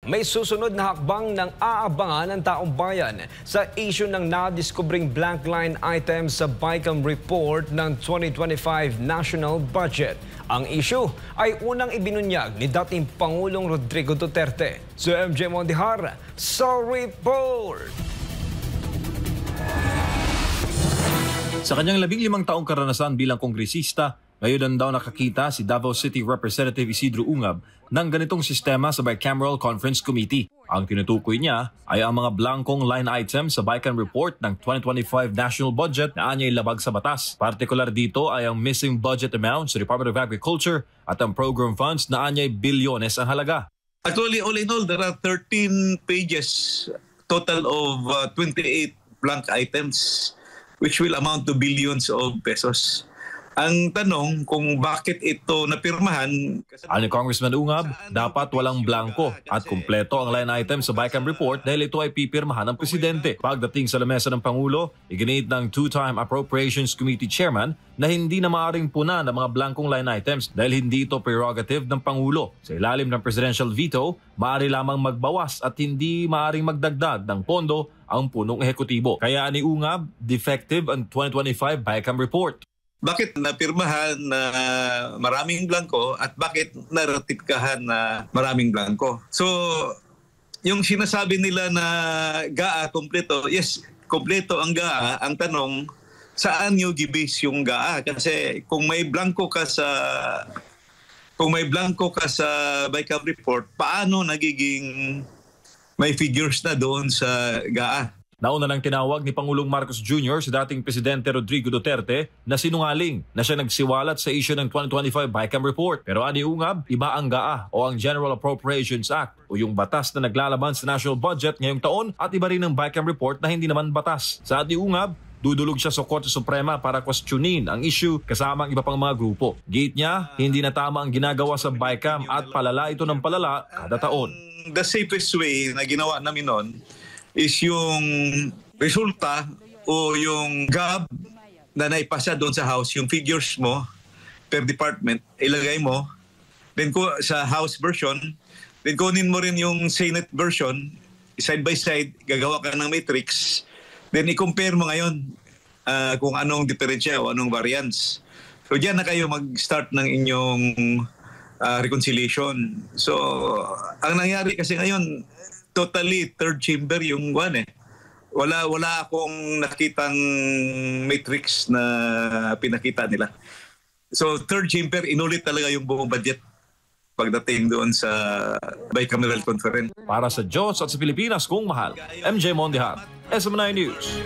May susunod na hakbang ng aabangan ng taong bayan sa issue ng nadiskubring blank line items sa BICAM report ng 2025 National Budget. Ang issue ay unang ibinunyag ni dating Pangulong Rodrigo Duterte. Si MJ Mondihar sa report! Sa kanyang 15 taong karanasan bilang kongresista, ngayon daw nakakita si Davao City Representative Isidro Ungab ng ganitong sistema sa Bicameral Conference Committee. Ang tinutukoy niya ay ang mga blankong line items sa BICAM report ng 2025 National Budget na anyay labag sa batas. Partikular dito ay ang missing budget amount sa Department of Agriculture at ang program funds na anyay bilyones ang halaga. Actually, all in all, there are 13 pages, total of 28 blank items, which will amount to billions of pesos. Ang tanong kung bakit ito napirmahan... Ani Congressman Ungab, dapat walang blanko at kumpleto ang line item sa BICAM report dahil ito ay pipirmahan ng Presidente. Pagdating sa lamesa ng Pangulo, iginit ng two-time Appropriations Committee Chairman na hindi na maaaring puna ng mga blankong line items dahil hindi ito prerogative ng Pangulo. Sa ilalim ng presidential veto, maaari lamang magbawas at hindi maaaring magdagdag ng pondo ang punong ehekutibo. Kaya ni Ungab, defective ang 2025 BICAM report. Bakit napirmahan na maraming blanko at bakit naratifikahan na maraming blanko? So, yung sinasabi nila na GAA kompleto, yes, kompleto ang GAA. Ang tanong, saan nyo gibase yung GAA? Kasi kung may blanko ka sa BICAM report, paano nagiging may figures na doon sa GAA? Nauna nang tinawag ni Pangulong Marcos Jr. si dating Presidente Rodrigo Duterte na sinungaling na siya nagsiwalat sa issue ng 2025 BICAM report. Pero ani Ungab, iba ang GAA o ang General Appropriations Act o yung batas na naglalaban sa national budget ngayong taon at iba rin ang BICAM report na hindi naman batas. Sa ani Ungab, dudulog siya sa Korte Suprema para questionin ang issue kasama ang iba pang mga grupo. Gate niya, hindi na tama ang ginagawa sa BICAM at palala ito ng palala kada taon. The safest way na ginawa namin noon is yung resulta o yung GAB na naipasa doon sa House, yung figures mo per department, ilagay mo, then sa House version, then kunin mo rin yung Senate version, side by side, gagawa ka ng matrix, then i-compare mo ngayon kung anong diferensya o anong variance. So diyan na kayo mag-start ng inyong reconciliation. So ang nangyari kasi ngayon, totally third chamber yung one eh. Wala akong nakitang matrix na pinakita nila. So third chamber, inulit talaga yung buong budget pagdating doon sa bicameral conference. Para sa Diyos at sa Pilipinas kung mahal, MJ Mondihar, SM9 News.